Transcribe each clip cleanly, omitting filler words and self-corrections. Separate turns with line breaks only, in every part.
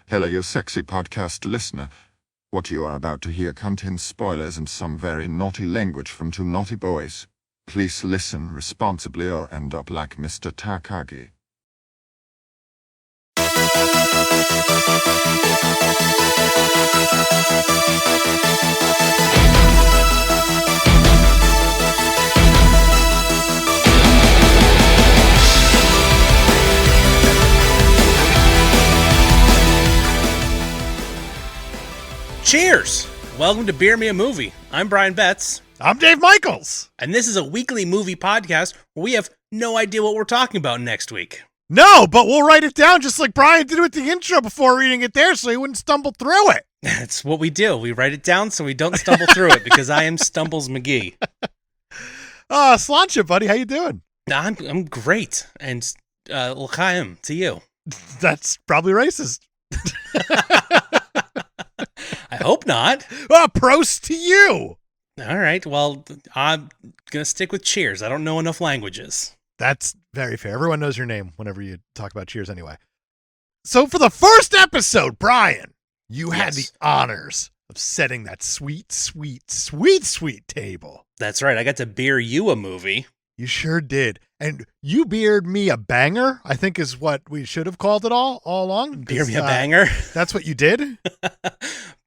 Hello, you sexy podcast listener. What you are about to hear contains spoilers and some very naughty language from two naughty boys. Please listen responsibly or end up like Mr. Takagi.
Cheers! Welcome to Beer Me a Movie. I'm Brian Betts.
I'm Dave Michaels.
And this is a weekly movie podcast where we have no idea what we're talking about next week.
No, but we'll write it down just like Brian did with the intro before reading it there so he wouldn't stumble through it.
That's what we do. We write it down so we don't stumble through it because I am Stumbles McGee.
Sláinte, buddy. How you doing?
I'm great. And l'chaim to you.
That's probably racist.
I hope not.
Prost to you.
All right. Well, I'm going to stick with cheers. I don't know enough languages.
That's very fair. Everyone knows your name whenever you talk about cheers anyway. So for the first episode, Brian, you had the honors of setting that sweet table.
That's right. I got to beer you a movie.
You sure did. And you beered me a banger, I think is what we should have called it all along.
Beer me a banger?
That's what you did?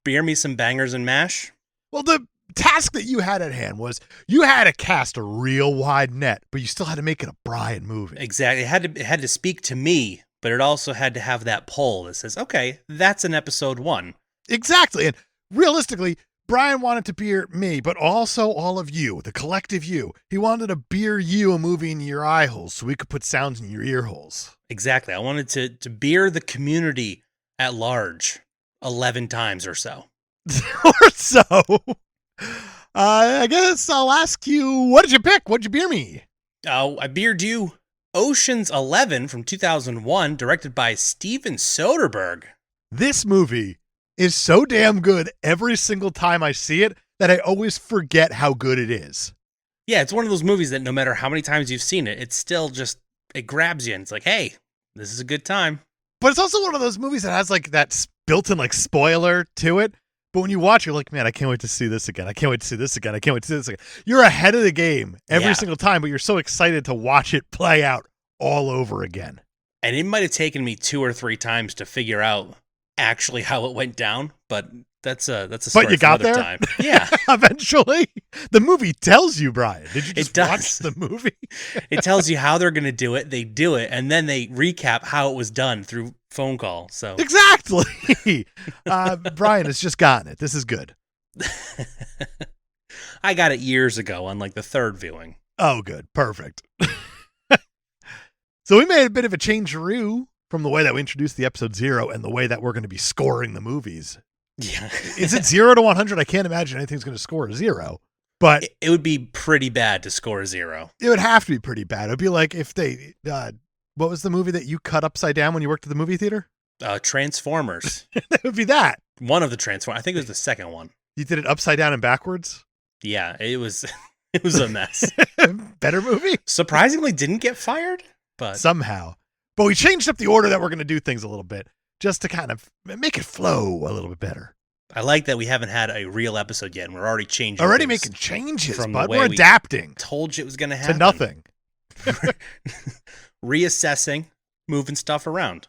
Beer me some bangers and mash?
Well, the task that you had at hand was you had to cast a real wide net, but you still had to make it a Bryan movie.
Exactly. It had to speak to me, but it also had to have that poll that says, okay, that's an episode 1.
Exactly. And realistically, Brian wanted to beer me, but also all of you, the collective you. He wanted to beer you a movie in your eye holes so we could put sounds in your ear holes.
Exactly. I wanted to beer the community at large 11 times or so.
Or so. I guess I'll ask you, what did you pick? What did you beer me?
I beered you Ocean's 11 from 2001, directed by Steven Soderbergh.
This movie is so damn good every single time I see it that I always forget how good it is.
Yeah, it's one of those movies that no matter how many times you've seen it, it's still just, it grabs you and it's like, hey, this is a good time.
But it's also one of those movies that has like that built-in like spoiler to it. But when you watch, you're like, man, I can't wait to see this again. I can't wait to see this again. I can't wait to see this again. You're ahead of the game every single time, but you're so excited to watch it play out all over again.
And it might have taken me 2 or 3 times to figure out actually how it went down, but that's a story
but you
for
got
another
there?
time. Yeah.
Eventually. The movie tells you, Brian. Did you just watch the movie?
It tells you how they're going to do it. They do it, and then they recap how it was done through phone call. So
exactly. Brian has just gotten it. This is good.
I got it years ago on like the 3rd viewing.
Oh, good. Perfect. So we made a bit of a change-a-roo from the way that we introduced the episode 0 and the way that we're going to be scoring the movies.
Yeah.
Is it 0 to 100? I can't imagine anything's going to score a 0. But
it would be pretty bad to score a 0.
It would have to be pretty bad. It would be like if they, what was the movie that you cut upside down when you worked at the movie theater?
Transformers.
It would be that.
One of the Transformers. I think it was the second one.
You did it upside down and backwards?
Yeah, it was a mess.
Better movie?
Surprisingly didn't get fired, but
somehow. But we changed up the order that we're going to do things a little bit just to kind of make it flow a little bit better.
I like that we haven't had a real episode yet, and we're already changing.
Already making changes, but
we're
adapting.
Told you it was going to happen.
To nothing.
Reassessing, moving stuff around.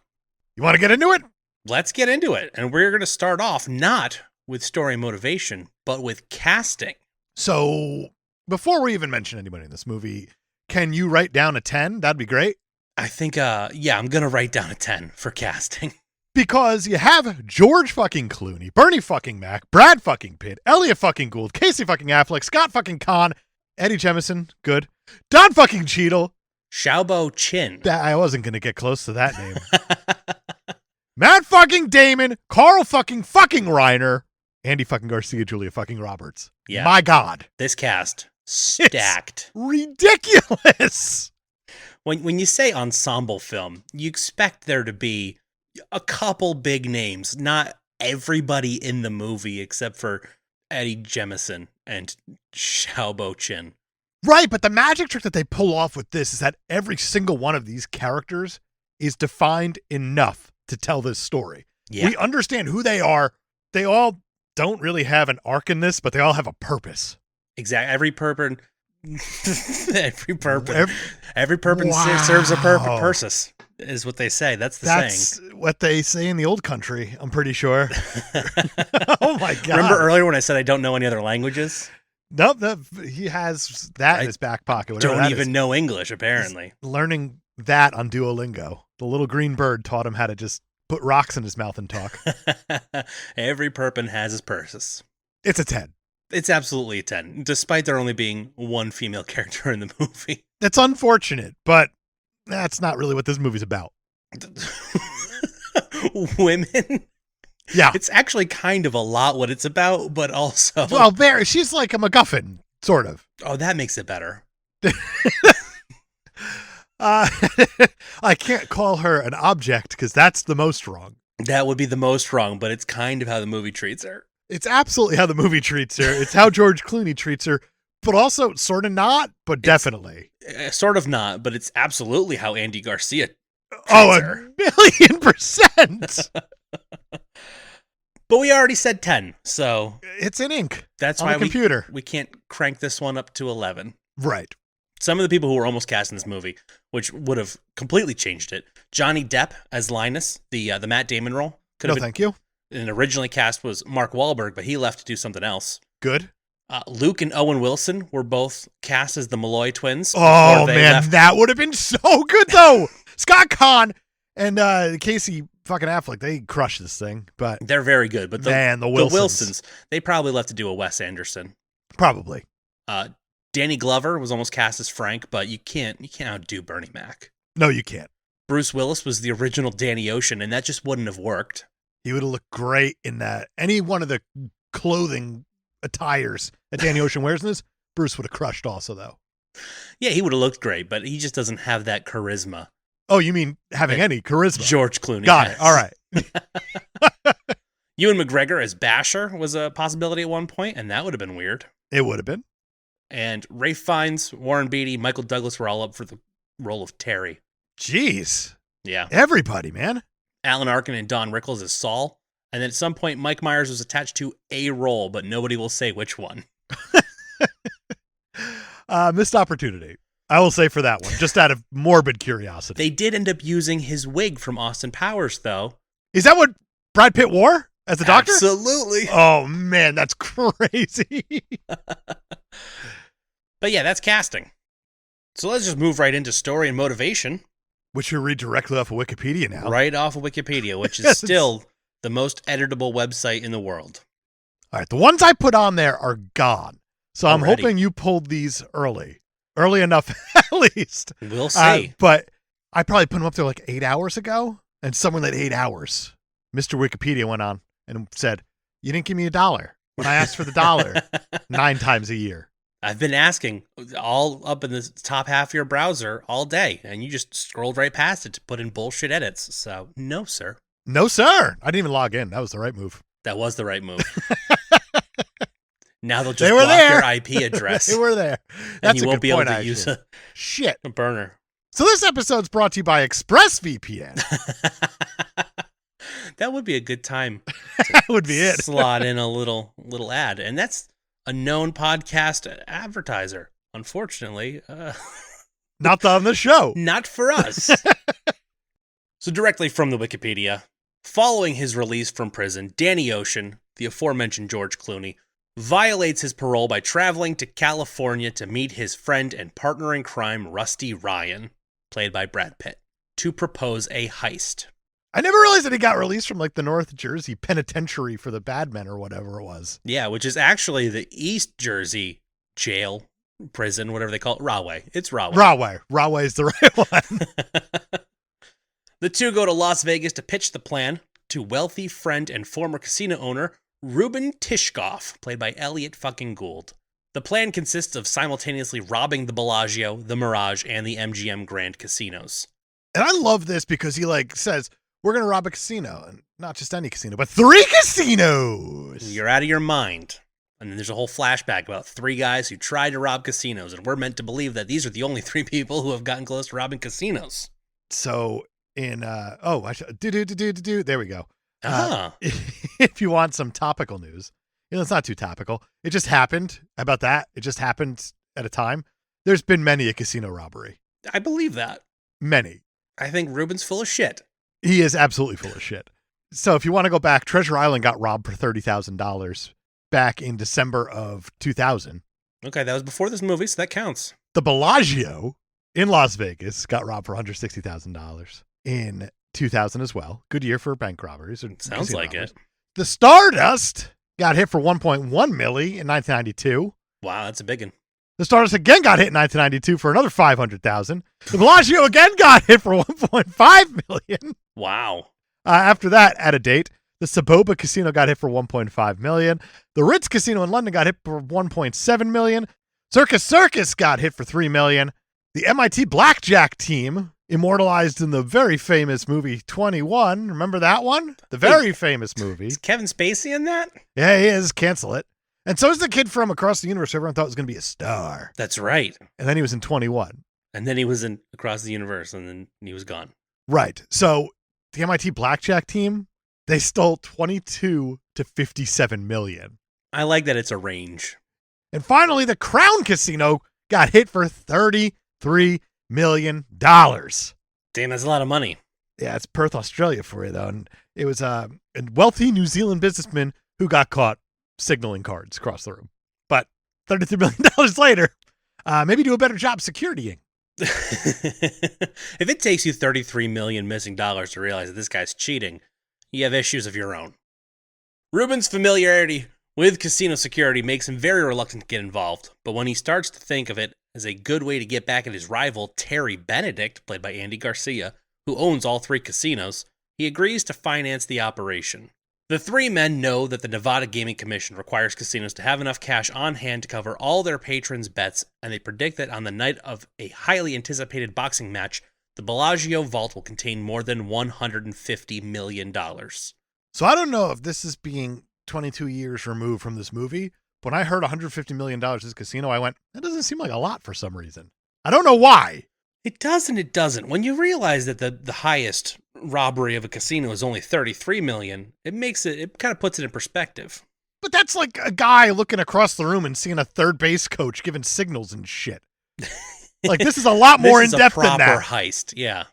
You want to get into it?
Let's get into it. And we're going to start off not with story motivation, but with casting.
So before we even mention anybody in this movie, can you write down a 10? That'd be great.
I think, I'm going to write down a 10 for casting.
Because you have George fucking Clooney, Bernie fucking Mac, Brad fucking Pitt, Elliot fucking Gould, Casey fucking Affleck, Scott fucking Kahn, Eddie Jemison, good, Don fucking Cheadle,
Xiaobo Chin.
I wasn't going to get close to that name. Matt fucking Damon, Carl fucking Reiner, Andy fucking Garcia, Julia fucking Roberts.
Yeah.
My God.
This cast, stacked.
It's ridiculous.
When you say ensemble film, you expect there to be a couple big names, not everybody in the movie except for Eddie Jemison and Xiaobo Chin.
Right, but the magic trick that they pull off with this is that every single one of these characters is defined enough to tell this story.
Yeah.
We understand who they are. They all don't really have an arc in this, but they all have a purpose.
Exactly. Every purpose
Wow.
serves a purpose, is what they say. That's the saying.
That's what they say in the old country, I'm pretty sure. Oh my God.
Remember earlier when I said I don't know any other languages?
Nope, he has that in his back pocket.
Don't even know English, apparently.
He's learning that on Duolingo. The little green bird taught him how to just put rocks in his mouth and talk.
Every Perpin has his purpose.
It's a 10.
It's absolutely a 10, despite there only being one female character in the movie.
That's unfortunate, but that's not really what this movie's about.
Women?
Yeah.
It's actually kind of a lot what it's about, but also...
Well, she's like a MacGuffin, sort of.
Oh, that makes it better.
I can't call her an object because that's the most wrong.
That would be the most wrong, but it's kind of how the movie treats her.
It's absolutely how the movie treats her. It's how George Clooney treats her, but also sort of not, but definitely.
Sort of not, but it's absolutely how Andy Garcia treats
Oh,
her.
1,000,000%.
But we already said 10, so...
It's in ink.
That's
on
why
the computer.
We can't crank this one up to 11.
Right.
Some of the people who were almost cast in this movie, which would have completely changed it. Johnny Depp as Linus, the Matt Damon role.
Thank you.
And originally cast was Mark Wahlberg, but he left to do something else.
Good.
Luke and Owen Wilson were both cast as the Malloy twins.
Oh, man, that would have been so good, though. Scott Conn and Casey fucking Affleck, they crushed this thing. But
they're very good. But
the
Wilsons, they probably left to do a Wes Anderson.
Probably.
Danny Glover was almost cast as Frank, but you can't outdo Bernie Mac.
No, you can't.
Bruce Willis was the original Danny Ocean, and that just wouldn't have worked.
He would have looked great in that. Any one of the clothing attires that Danny Ocean wears in this, Bruce would have crushed also, though.
Yeah, he would have looked great, but he just doesn't have that charisma.
Oh, you mean having any charisma?
George Clooney
Got
has.
it. All right.
Ewan McGregor as Basher was a possibility at one point, and that would have been weird.
It would have been.
And Ralph Fiennes, Warren Beatty, Michael Douglas were all up for the role of Terry.
Jeez.
Yeah.
Everybody, man.
Alan Arkin and Don Rickles as Saul. And then at some point, Mike Myers was attached to a role, but nobody will say which one.
Missed opportunity. I will say for that one, just out of morbid curiosity.
They did end up using his wig from Austin Powers, though.
Is that what Brad Pitt wore as the doctor?
Absolutely.
Oh, man, that's crazy.
But yeah, that's casting. So let's just move right into story and motivation.
Which you read directly off of Wikipedia now.
Right off of Wikipedia, which is still the most editable website in the world.
All right, the ones I put on there are gone. So I'm
Already.
hoping you pulled these early. Early enough, at least.
We'll see.
But I probably put them up there like 8 hours ago, and someone at 8 hours, Mr. Wikipedia went on and said, "You didn't give me $1 when I asked for the $1 9 times a year."
I've been asking all up in the top half of your browser all day, and you just scrolled right past it to put in bullshit edits. So, no, sir.
No, sir. I didn't even log in. That was the right move.
That was the right move. Now they'll just
They were
block
there.
your IP address.
They were there.
And
That's
you
a
won't
good
be able
point,
to
actually.
use
Shit.
a burner.
So this episode's brought to you by ExpressVPN.
That would be a good time.
That would be it.
Slot in a little ad. And that's a known podcast advertiser. Unfortunately,
Not on the show.
not for us. So directly from the Wikipedia, following his release from prison, Danny Ocean, the aforementioned George Clooney, violates his parole by traveling to California to meet his friend and partner in crime, Rusty Ryan, played by Brad Pitt, to propose a heist.
I never realized that he got released from like the North Jersey penitentiary for the bad men or whatever it was.
Yeah, which is actually the East Jersey jail, prison, whatever they call it. Rahway. It's Rahway.
Rahway is the right one.
The two go to Las Vegas to pitch the plan to wealthy friend and former casino owner Ruben Tishkoff, played by Elliot fucking Gould. The plan consists of simultaneously robbing the Bellagio, the Mirage, and the MGM Grand casinos.
And I love this because he like says, we're going to rob a casino, and not just any casino, but 3 casinos.
You're out of your mind. And then there's a whole flashback about 3 guys who tried to rob casinos, and we're meant to believe that these are the only 3 people who have gotten close to robbing casinos.
So in, there we go.
Ah,
If you want some topical news, it's not too topical. It just happened. How about that? It just happened at a time. There's been many a casino robbery.
I believe that.
Many.
I think Ruben's full of shit.
He is absolutely full of shit. So if you want to go back, Treasure Island got robbed for $30,000 back in December of 2000.
Okay, that was before this movie, so that counts.
The Bellagio in Las Vegas got robbed for $160,000 in 2000 as well. Good year for bank robberies.
Sounds like it.
The Stardust got hit for $1.1 million in 1992.
Wow, that's a big one.
The Stardust again got hit in 1992 for another $500,000. The Bellagio again got hit for $1.5 million.
Wow.
After that, at a date, the Saboba Casino got hit for $1.5 million. The Ritz Casino in London got hit for $1.7 million. Circus got hit for $3 million. The MIT Blackjack team, immortalized in the very famous movie 21. Remember that one? The very famous movie.
Is Kevin Spacey in that?
Yeah, he is. Cancel it. And so is the kid from Across the Universe. Everyone thought was going to be a star.
That's right.
And then he was in 21.
And then he was in Across the Universe, and then he was gone.
Right. So the MIT Blackjack team, they stole 22 to 57 million.
I like that it's a range.
And finally, the Crown Casino got hit for $33 million.
Damn, that's a lot of money.
Yeah, it's Perth, Australia for you, though. And it was a wealthy New Zealand businessman who got caught signaling cards across the room. But $33 million later, maybe do a better job securitying.
If it takes you 33 million missing dollars to realize that this guy's cheating, you have issues of your own. Ruben's familiarity with casino security makes him very reluctant to get involved, but when he starts to think of it as a good way to get back at his rival, Terry Benedict, played by Andy Garcia, who owns all three casinos, he agrees to finance the operation. The three men know that the Nevada Gaming Commission requires casinos to have enough cash on hand to cover all their patrons' bets, and they predict that on the night of a highly anticipated boxing match, the Bellagio vault will contain more than $150 million.
So I don't know if this is being 22 years removed from this movie, but when I heard $150 million at this casino, I went, that doesn't seem like a lot for some reason. I don't know why.
It does and it doesn't. When you realize that the highest robbery of a casino is only $33 million, it kind of puts it in perspective.
But that's like a guy looking across the room and seeing a third base coach giving signals and shit. Like, this is a lot more in-depth than that.
This is a proper heist, yeah.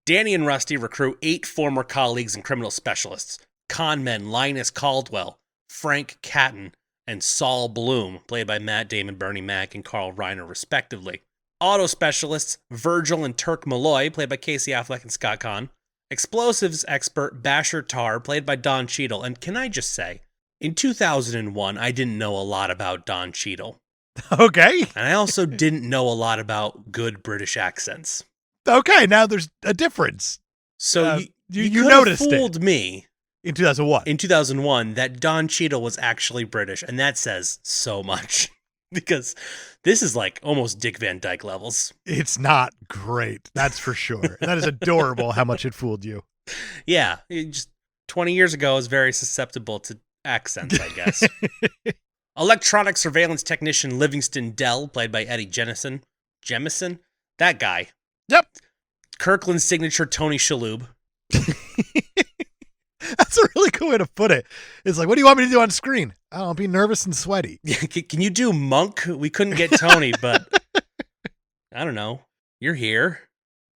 Danny and Rusty recruit 8 former colleagues and criminal specialists. Con men Linus Caldwell, Frank Catton, and Saul Bloom, played by Matt Damon, Bernie Mac, and Carl Reiner, respectively. Auto specialists Virgil and Turk Malloy, played by Casey Affleck and Scott Conn. Explosives expert Basher Tarr, played by Don Cheadle. And can I just say, in 2001, I didn't know a lot about Don Cheadle.
Okay.
And I also didn't know a lot about good British accents.
Okay, now there's a difference.
So
you
could
noticed
have fooled me
in 2001.
In 2001 that Don Cheadle was actually British, and that says so much. Because this is like almost Dick Van Dyke levels.
It's not great, that's for sure. And that is adorable how much it fooled you.
Yeah, just 20 years ago, I was very susceptible to accents, I guess. Electronic surveillance technician Livingston Dell, played by Eddie Jemison. Jemison? That guy.
Yep.
Kirkland's signature Tony Shalhoub.
That's a really cool way to put it. It's like, what do you want me to do on screen? I'll be nervous and sweaty.
Can you do Monk? We couldn't get Tony, but I don't know. You're here.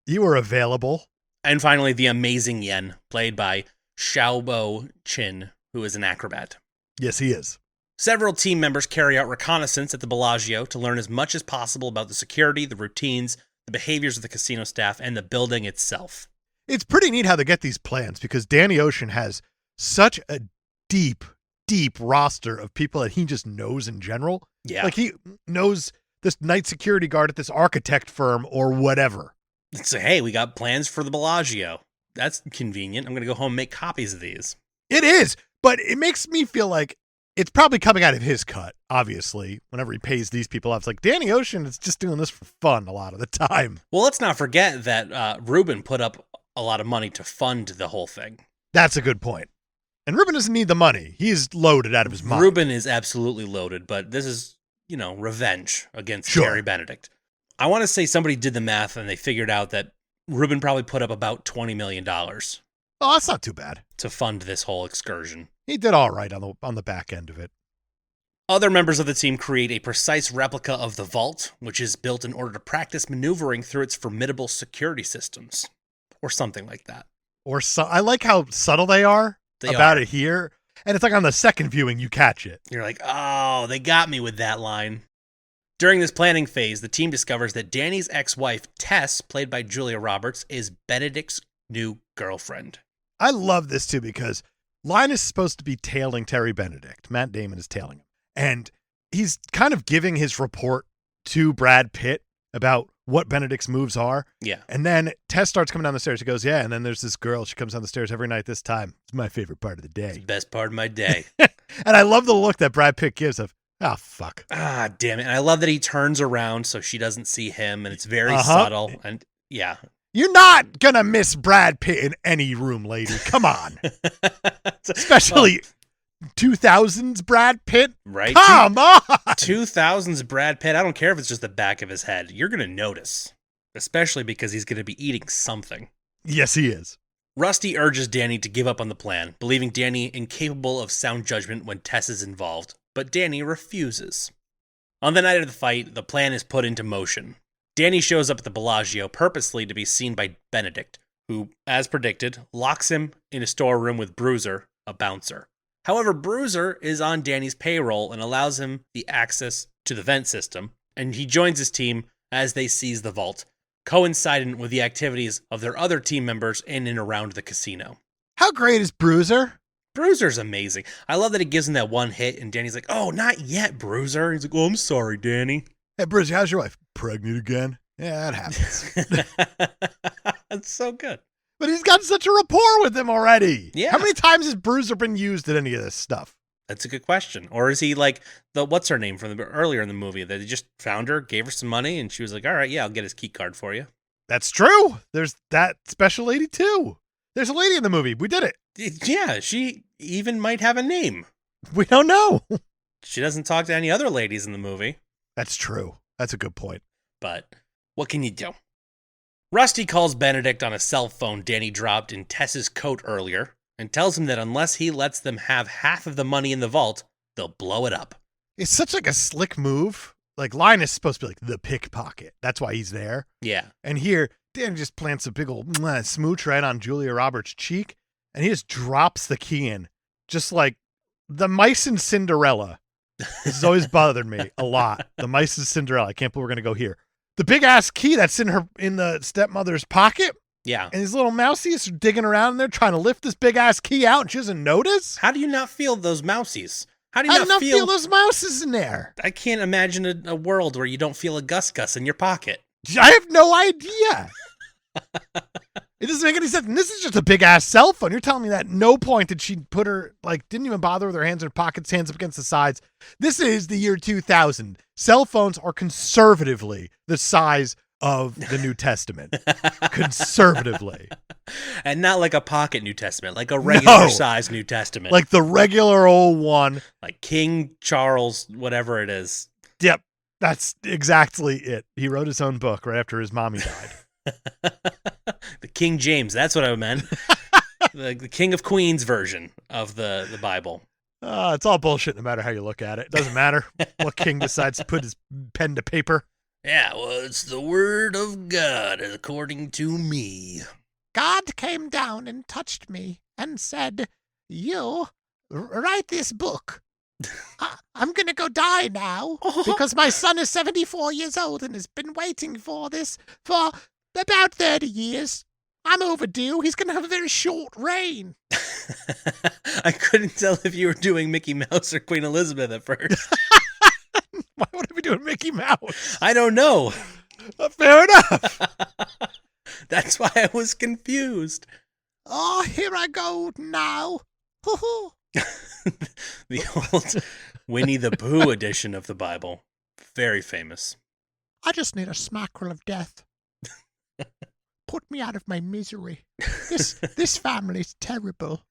You were available.
And finally, the amazing Yen, played by Xiaobo Chin, who is an acrobat.
Yes, he is.
Several team members carry out reconnaissance at the Bellagio to learn as much as possible about the security, the routines, the behaviors of the casino staff, and the building itself.
It's pretty neat how they get these plans because Danny Ocean has such a deep roster of people that he just knows in general.
Yeah.
Like he knows this night security guard at this architect firm or whatever.
So, hey, we got plans for the Bellagio. That's convenient. I'm going to go home and make copies of these.
It is, but it makes me feel like it's probably coming out of his cut, obviously, whenever he pays these people off. It's like Danny Ocean is just doing this for fun a lot of the time.
Well, let's not forget that Ruben put up a lot of money to fund the whole thing.
That's a good point. And Ruben doesn't need the money. He's loaded out of his mind.
Ruben is absolutely loaded, but this is, revenge against Terry Benedict. I want to say somebody did the math and they figured out that Ruben probably put up about $20 million.
Well, Oh, that's not too bad.
to fund this whole excursion.
He did all right on the back end of it.
Other members of the team create a precise replica of the vault, which is built in order to practice maneuvering through its formidable security systems. Or something like that.
I like how subtle they are about it here. And it's like on the second viewing, you catch it.
You're like, oh, they got me with that line. During this planning phase, the team discovers that Danny's ex-wife, Tess, played by Julia Roberts, is Benedict's new girlfriend.
I love this, too, because Linus is supposed to be tailing Terry Benedict. Matt Damon is tailing him. And he's kind of giving his report to Brad Pitt about what Benedict's moves are.
Yeah.
And then Tess starts coming down the stairs. She goes, yeah. And then there's this girl. She comes down the stairs every night this time. It's my favorite part of the
It's
day.
the best part of my day.
And I love the look that Brad Pitt gives of, oh, fuck.
Ah, damn it. And I love that he turns around so she doesn't see him, and it's very subtle. And yeah.
You're not going to miss Brad Pitt in any room, lady. Come on. Especially 2000s Brad Pitt.
Right?
Come on.
2000s Brad Pitt. I don't care if it's just the back of his head. You're going to notice. Especially because he's going to be eating something.
Yes, he is.
Rusty urges Danny to give up on the plan, believing Danny incapable of sound judgment when Tess is involved, but Danny refuses. On the night of the fight, the plan is put into motion. Danny shows up at the Bellagio purposely to be seen by Benedict, who, as predicted, locks him in a storeroom with Bruiser, a bouncer. However, Bruiser is on Danny's payroll and allows him the access to the vent system, and he joins his team as they seize the vault, coincident with the activities of their other team members in and around the casino.
How great is Bruiser?
Bruiser's amazing. I love that he gives him that one hit, and Danny's like, oh, not yet, Bruiser. He's like, oh, I'm sorry, Danny.
Hey, Bruiser, how's your wife? Pregnant again? Yeah, that happens.
That's so good.
But he's got such a rapport with him already.
Yeah.
How many times has Bruiser been used in any of this stuff?
That's a good question. Or is he like what's her name from earlier in the movie that he just found her, gave her some money, and she was like, all right, yeah, I'll get his key card for you.
That's true. There's that special lady too. There's a lady in the movie. We did it.
Yeah, she even might have a name.
We don't know.
She doesn't talk to any other ladies in the movie.
That's true. That's a good point.
But what can you do? Rusty calls Benedict on a cell phone Danny dropped in Tess's coat earlier and tells him that unless he lets them have half of the money in the vault, they'll blow it up.
It's such like a slick move. Like Linus is supposed to be like the pickpocket. That's why he's there.
Yeah.
And here, Danny just plants a big old smooch right on Julia Roberts' cheek, and he just drops the key in. Just like the mice in Cinderella. This has always bothered me a lot. The mice in Cinderella. I can't believe we're going to go here. The big ass key that's in the stepmother's pocket.
Yeah.
And these little mousies are digging around in there trying to lift this big ass key out, and she doesn't notice.
How do you not feel those mousies? How do
I
you
did
not
not feel those mouses in there.
I can't imagine a world where you don't feel a Gus in your pocket.
I have no idea. It doesn't make any sense. And this is just a big ass cell phone. You're telling me that at no point did she put her, didn't even bother with her hands in her pockets, hands up against the sides. This is the year 2000. Cell phones are conservatively the size of the New Testament. Conservatively.
And not like a pocket New Testament, like a regular size New Testament.
Like the regular old one.
Like King Charles, whatever it is.
Yep. That's exactly it. He wrote his own book right after his mommy died.
The King James, that's what I meant. the King of Queens version of the Bible.
It's all bullshit no matter how you look at it. It doesn't matter what king decides to put his pen to paper.
Yeah, well, it's the word of God, according to me.
God came down and touched me and said, you write this book. I'm going to go die now because my son is 74 years old and has been waiting for this for about 30 years. I'm overdue. He's going to have a very short reign.
I couldn't tell if you were doing Mickey Mouse or Queen Elizabeth at first.
Why would I be doing Mickey Mouse?
I don't know.
Fair enough.
That's why I was confused.
Oh, here I go now. Hoo-hoo.
The old Winnie the Pooh edition of the Bible. Very famous.
I just need a smackerel of death. Put me out of my misery. This family's terrible.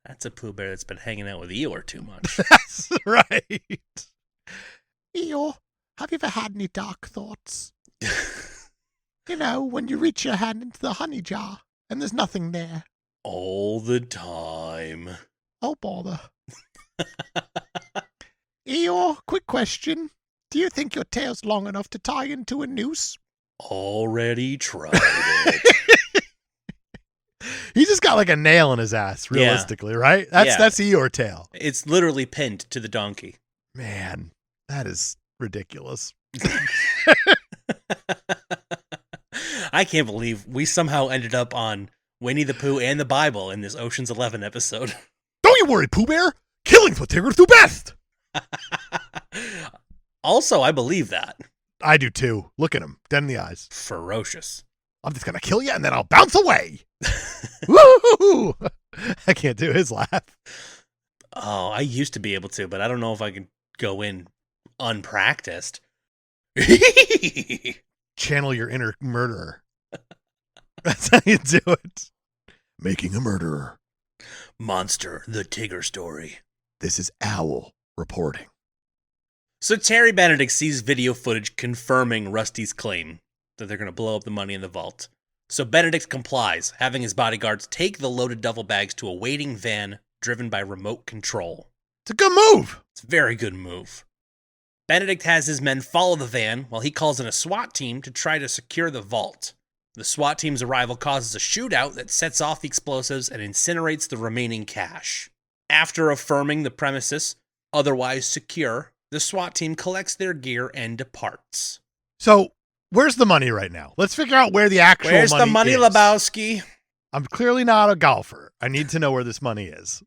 That's a Pooh Bear that's been hanging out with Eeyore too much.
That's right.
Eeyore, have you ever had any dark thoughts? You know, when you reach your hand into the honey jar and there's nothing there.
All the time.
Oh, bother. Eeyore, quick question. Do you think your tail's long enough to tie into a noose?
Already tried it.
He just got like a nail in his ass, realistically, right? That's Eeyore tail.
It's literally pinned to the donkey.
Man, that is ridiculous.
I can't believe we somehow ended up on Winnie the Pooh and the Bible in this Ocean's 11 episode.
Don't you worry, Pooh Bear. Killing's what Tigger do best.
Also, I believe that.
I do too. Look at him, dead in the eyes.
Ferocious.
I'm just gonna kill you and then I'll bounce away. Woo! I can't do his laugh.
Oh, I used to be able to, but I don't know if I could go in unpracticed.
Channel your inner murderer. That's how you do it. Making a murderer.
Monster, the Tigger story.
This is Owl reporting.
So Terry Benedict sees video footage confirming Rusty's claim that they're going to blow up the money in the vault. So Benedict complies, having his bodyguards take the loaded duffel bags to a waiting van driven by remote control.
It's a good move.
It's a very good move. Benedict has his men follow the van while he calls in a SWAT team to try to secure the vault. The SWAT team's arrival causes a shootout that sets off the explosives and incinerates the remaining cash. After affirming the premises otherwise secure, the SWAT team collects their gear and departs.
So, where's the money right now? Let's figure out where the actual money is.
Where's the money, Lebowski?
I'm clearly not a golfer. I need to know where this money is.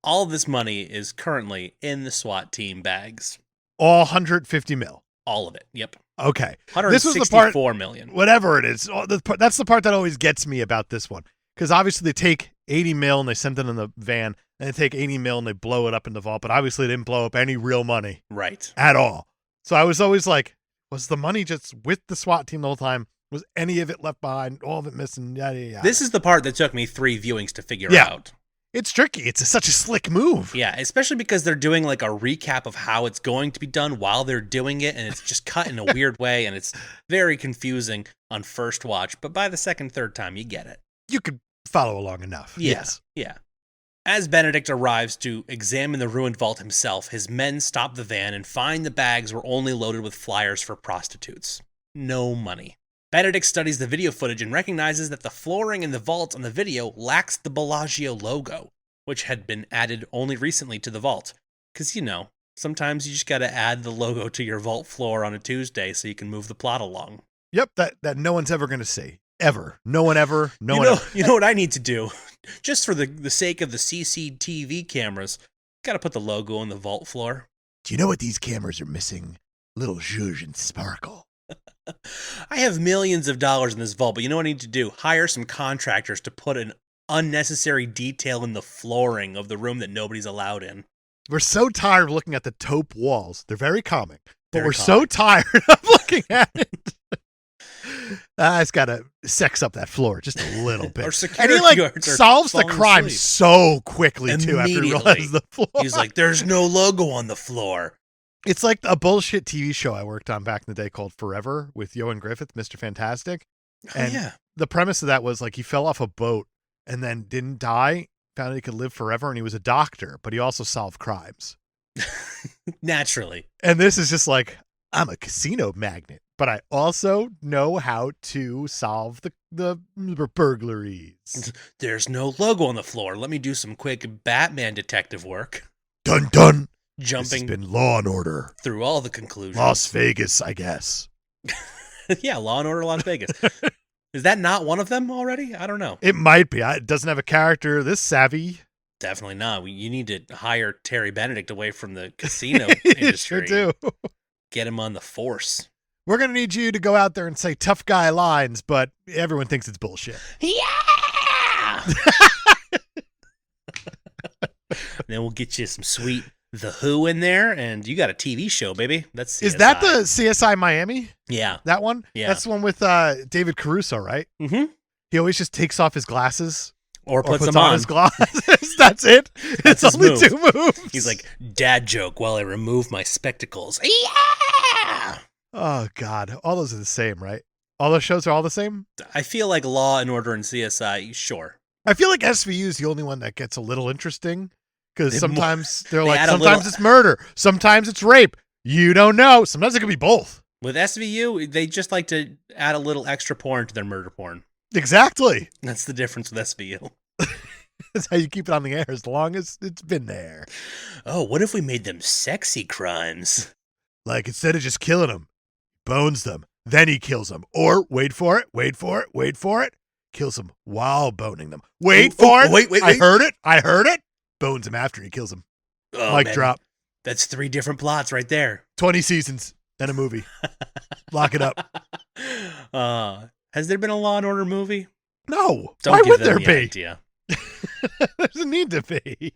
All of this money is currently in the SWAT team bags.
All 150 mil.
All of it. Yep.
Okay.
164 million.
Whatever it is. That's the part that always gets me about this one. Because obviously they take 80 mil and they send it in the van, and they take 80 mil and they blow it up in the vault, but obviously they didn't blow up any real money.
Right.
At all. So I was always like, was the money just with the SWAT team the whole time? Was any of it left behind? All of it missing? Yada, yada.
This is the part that took me 3 viewings to figure out.
It's tricky. It's such a slick move.
Yeah, especially because they're doing like a recap of how it's going to be done while they're doing it, and it's just cut in a weird way, and it's very confusing on first watch, but by the second, third time, you get it.
You could follow along enough.
Yeah,
Yes.
yeah. As Benedict arrives to examine the ruined vault himself, his men stop the van and find the bags were only loaded with flyers for prostitutes. No money. Benedict studies the video footage and recognizes that the flooring in the vault on the video lacks the Bellagio logo, which had been added only recently to the vault. Because, you know, sometimes you just gotta add the logo to your vault floor on a Tuesday so you can move the plot along.
Yep, that no one's ever going to see. Ever. No one ever.
You know what I need to do? Just for the sake of the CCTV cameras, gotta put the logo on the vault floor.
Do you know what these cameras are missing? Little zhuzh and sparkle.
I have millions of dollars in this vault, but you know what I need to do? Hire some contractors to put an unnecessary detail in the flooring of the room that nobody's allowed in.
We're so tired of looking at the taupe walls. They're very comic, but
Very
we're so tired of looking at it. It's got to sex up that floor just a little bit.
Or
And
security
he
guards are
solves the
falling
crime
asleep.
so quickly too after he
Immediately.
realizes the floor.
He's like, there's no logo on the floor.
It's like a bullshit TV show I worked on back in the day called Forever with Yoan Griffith, Mr. Fantastic. And
yeah.
the premise of that was like he fell off a boat and then didn't die, found out he could live forever, and he was a doctor, but he also solved crimes.
Naturally.
And this is just like, I'm a casino magnate, but I also know how to solve the burglaries.
There's no logo on the floor. Let me do some quick Batman detective work.
Dun dun. This has
Jumping
been Law and Order.
through all the conclusions.
Las Vegas, I guess.
Yeah, Law and Order Las Vegas. Is that not one of them already? I don't know.
It might be. It doesn't have a character this savvy.
Definitely not. You need to hire Terry Benedict away from the casino
You
industry.
sure do.
Get him on the force.
We're going to need you to go out there and say tough guy lines, but everyone thinks it's bullshit.
Yeah! Then we'll get you some sweet The Who in there, and you got a TV show, baby. That's CSI.
Is that the CSI Miami?
Yeah.
That one?
Yeah.
That's the one with David Caruso, right?
Mm-hmm.
He always just takes off his glasses.
Or
Or
puts them
on
on.
his glasses. That's it. It's
his
only
move.
2 moves.
He's like, dad joke while I remove my spectacles. Yeah!
Oh, God. All those are the same, right? All those shows are all the same?
I feel like Law and Order and CSI, sure.
I feel like SVU is the only one that gets a little interesting because sometimes they're
they
like,
add a
sometimes
little-
it's murder, sometimes it's rape. You don't know. Sometimes it could be both.
With SVU, they just like to add a little extra porn to their murder porn.
Exactly.
That's the difference with SVU.
That's how you keep it on the air as long as it's been there.
Oh, what if we made them sexy crimes?
Like instead of just killing them, bones them, then he kills them. Or wait for it, kills them while boning them. Wait for it.
Wait.
I heard it. Bones him after he kills them.
Oh,
Mic
man.
drop.
That's 3 different plots right there.
20 seasons, then a movie. Lock it up.
Has there been a Law and Order movie?
No.
Don't
Why
give
would
them
there
the
be?
idea.
There's a need to be.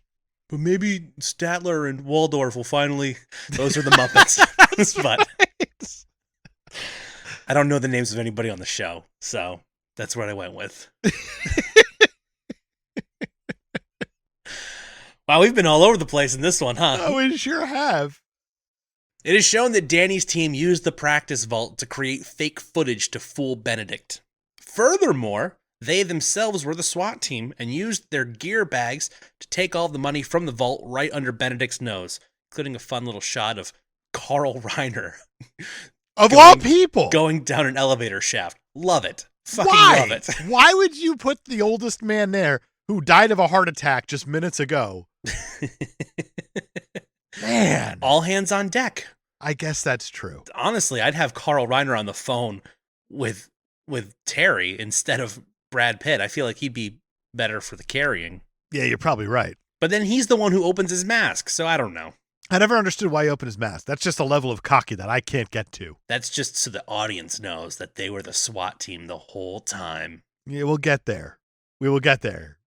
But maybe Statler and Waldorf will finally. Those are the Muppets. But I don't know the names of anybody on the show, so that's what I went with. Wow, we've been all over the place in this one, huh?
Oh, we sure have.
It is shown that Danny's team used the practice vault to create fake footage to fool Benedict. Furthermore, they themselves were the SWAT team and used their gear bags to take all the money from the vault right under Benedict's nose, including a fun little shot of Carl Reiner
Of all people.
going down an elevator shaft. Love it. Fucking
Why?
love it.
Why would you put the oldest man there who died of a heart attack just minutes ago? Man.
All hands on deck.
I guess that's true.
Honestly, I'd have Carl Reiner on the phone with Terry instead of Brad Pitt. I feel like he'd be better for the carrying.
Yeah, you're probably right.
But then he's the one who opens his mask, so I don't know.
I never understood why he opened his mask. That's just a level of cocky that I can't get to.
That's just so the audience knows that they were the SWAT team the whole time.
Yeah, we'll get there. We will get there.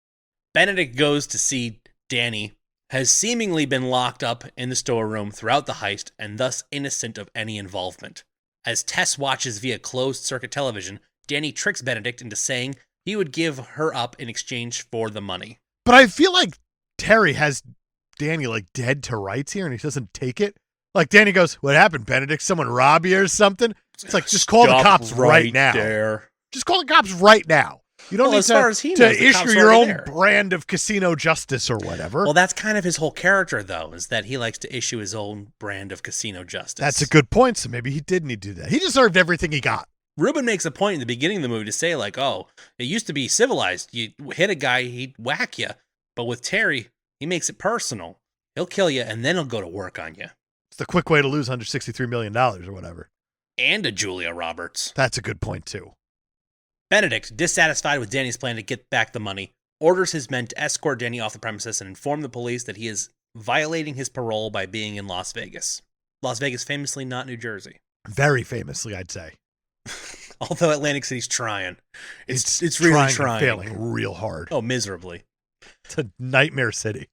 Benedict goes to see Danny, has seemingly been locked up in the storeroom throughout the heist and thus innocent of any involvement. As Tess watches via closed-circuit television, Danny tricks Benedict into saying he would give her up in exchange for the money.
But I feel like Terry has Danny like dead to rights here and he doesn't take it. Like Danny goes, "What happened, Benedict? Someone rob you or something?" It's like, just call the
Stop
cops right now.
there.
Just call the cops right now. You don't
Well,
need
as far as he
to
knows, the
issue
cops are
your
already
own
there.
brand of casino justice or whatever.
Well, that's kind of his whole character, though, is that he likes to issue his own brand of casino justice.
That's a good point. So maybe he did need to do that. He deserved everything he got.
Ruben makes a point in the beginning of the movie to say, like, oh, it used to be civilized. You hit a guy, he'd whack you. But with Terry, he makes it personal. He'll kill you, and then he'll go to work on you.
It's the quick way to lose $163 million or whatever.
And a Julia Roberts.
That's a good point, too.
Benedict, dissatisfied with Danny's plan to get back the money, orders his men to escort Danny off the premises and inform the police that he is violating his parole by being in Las Vegas. Las Vegas famously not New Jersey.
Very famously, I'd say.
Although Atlantic City's trying. It's really trying.
and failing real hard.
Oh, miserably.
It's a nightmare city.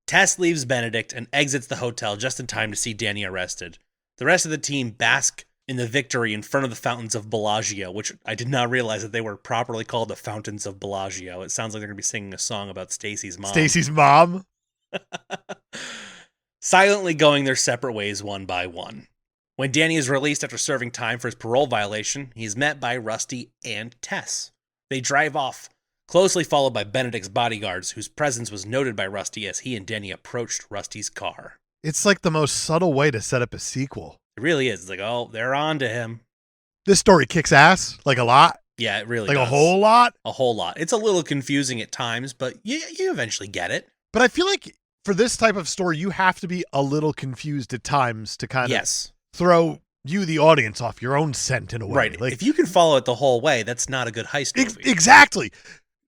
Tess leaves Benedict and exits the hotel just in time to see Danny arrested. The rest of the team bask in the victory in front of the fountains of Bellagio, which I did not realize that they were properly called the Fountains of Bellagio. It sounds like they're going to be singing a song about Stacy's mom.
Stacy's mom.
Silently going their separate ways one by one. When Danny is released after serving time for his parole violation, he is met by Rusty and Tess. They drive off, closely followed by Benedict's bodyguards, whose presence was noted by Rusty as he and Danny approached Rusty's car.
It's like the most subtle way to set up a sequel.
It really is. It's like, oh, they're on to him.
This story kicks ass, like a lot.
Yeah, it really
Like
does.
a whole lot.
A whole lot. It's a little confusing at times, but you eventually get it.
But I feel like for this type of story, you have to be a little confused at times to kind of
Yes.
throw you, the audience, off your own scent in a way.
Right.
Like,
If you can follow it the whole way, that's not a good heist movie.
exactly.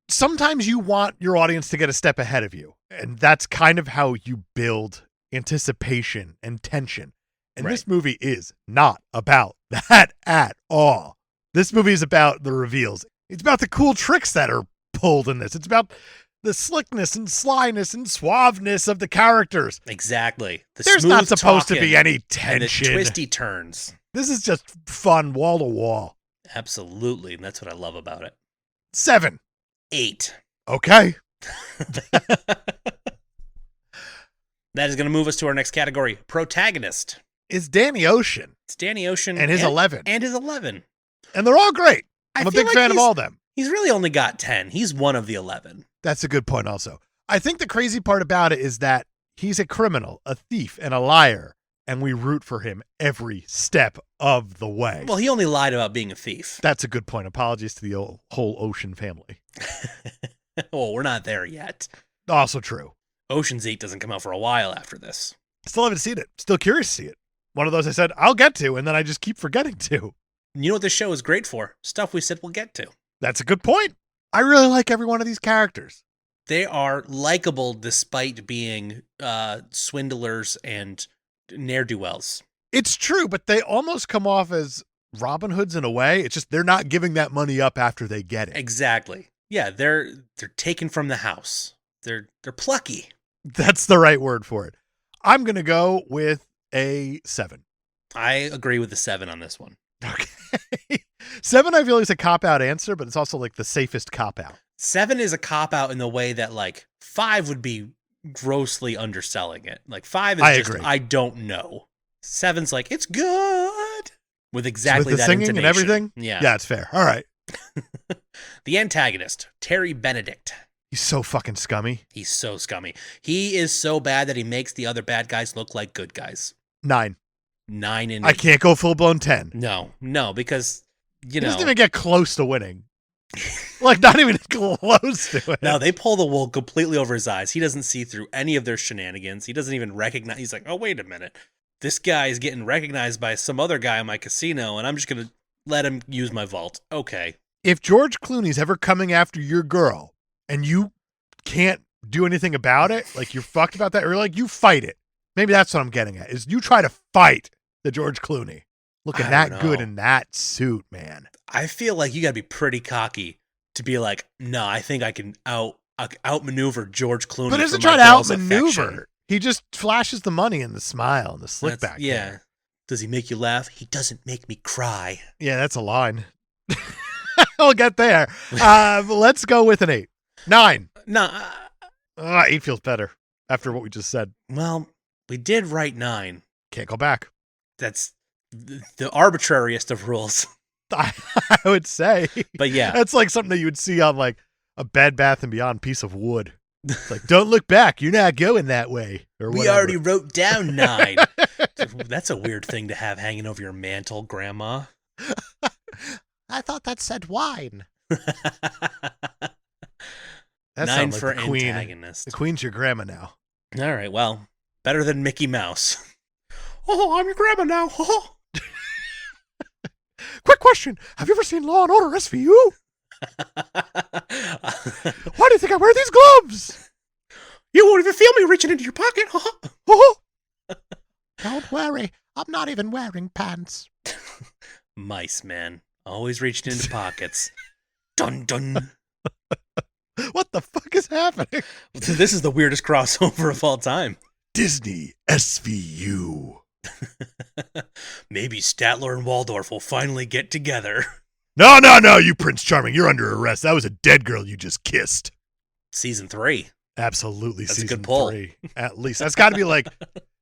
Sometimes you want your audience to get a step ahead of you. And that's kind of how you build anticipation and tension. And
Right.
this movie is not about that at all. This movie is about the reveals. It's about the cool tricks that are pulled in this. It's about the slickness and slyness and suaveness of the characters.
Exactly. The
There's not
smooth
supposed to
talking
be any
and the
tension.
twisty turns.
This is just fun wall to wall.
Absolutely. And that's what I love about it.
7.
8.
Okay.
That is going to move us to our next category, protagonist.
It's Danny Ocean
It's Danny Ocean
and his 11.
And his 11.
And they're all great.
I
I'm a
feel
big
like
fan of all of them.
He's really only got 10. He's one of the 11.
That's a good point also. I think the crazy part about it is that he's a criminal, a thief, and a liar, and we root for him every step of the way.
Well, he only lied about being a thief.
That's a good point. Apologies to the whole Ocean family.
Well, we're not there yet.
Also true.
Ocean's 8 doesn't come out for a while after this.
Still haven't seen it. Still curious to see it. One of those I said, I'll get to, and then I just keep forgetting to.
You know what this show is great for? Stuff we said we'll get to.
That's a good point. I really like every one of these characters.
They are likable despite being swindlers and ne'er-do-wells.
It's true, but they almost come off as Robin Hoods in a way. It's just they're not giving that money up after they get it.
Exactly. Yeah, they're taken from the house. They're plucky.
That's the right word for it. I'm going to go with a 7.
I agree with the 7 on this one.
Okay. 7 I feel like is a cop-out answer, but it's also like the safest cop-out.
7 is a cop-out in the way that like 5 would be grossly underselling it. Like 5 is
agree.
I don't know. 7's like, it's good. With exactly
with the
that
singing
intonation.
and everything?
Yeah,
it's fair. All right.
The antagonist, Terry Benedict.
He's so fucking scummy.
He's so scummy. He is so bad that he makes the other bad guys look like good guys.
9.
9 in
I can't go full-blown 10.
No, because,
He doesn't even get close to winning. Like, not even close to it.
No, they pull the wool completely over his eyes. He doesn't see through any of their shenanigans. He doesn't even recognize. He's like, oh, wait a minute. This guy is getting recognized by some other guy in my casino, and I'm just going to let him use my vault. Okay.
If George Clooney's ever coming after your girl and you can't do anything about it, like you're fucked about that, or like you fight it. Maybe that's what I'm getting at, is you try to fight the George Clooney. Looking
I
that
don't
good
know.
in that suit, man.
I feel like you got to be pretty cocky to be like, no, I think I can outmaneuver George Clooney.
But doesn't
for my
try to
girl's
outmaneuver.
affection.
He just flashes the money and the smile and the slick
That's-
back.
Yeah.
hair.
Does he make you laugh? He doesn't make me cry.
Yeah, that's a line. I'll get there. Let's go with an 8. 9.
No.
8 feels better after what we just said.
Well, we did write 9.
Can't go back.
That's the arbitrariest of rules.
I would say.
But yeah.
That's like something that you would see on like a Bed Bath & Beyond piece of wood. It's like, don't look back. You're not going that way. Or
We
whatever.
already wrote down 9. That's a weird thing to have hanging over your mantle, Grandma.
I thought that said wine.
That
9
sounds
for
like the queen.
antagonist.
The queen's your grandma now.
All right, well, better than Mickey Mouse. Oh, I'm your grandma now. Oh.
Quick question. Have you ever seen Law & Order SVU? Why do you think I wear these gloves?
You won't even feel me reaching into your pocket.
Oh,
Don't worry, I'm not even wearing pants.
Mice, man. Always reaching into pockets. Dun dun.
what the fuck is happening?
This is the weirdest crossover of all time.
Disney SVU.
Maybe Statler and Waldorf will finally get together.
No, you Prince Charming. You're under arrest. That was a dead girl you just kissed.
Season 3.
Absolutely.
That's a
season
good pull.
3. At least. That's got to be like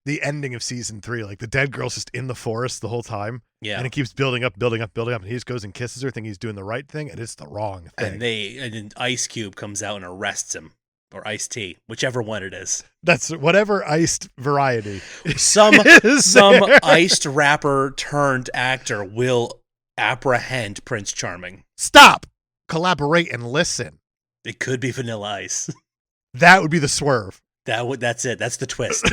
the ending of season 3. Like the dead girl's just in the forest the whole time.
Yeah.
And it keeps building up. And he just goes and kisses her, thinking he's doing the right thing, and it's the wrong thing.
And then Ice Cube comes out and arrests him. Or Ice T, whichever one it is.
That's whatever iced variety.
Some
is there.
iced rapper turned actor will apprehend Prince Charming.
Stop. Collaborate and listen.
It could be Vanilla Ice.
That would be the swerve.
That's it. That's the twist.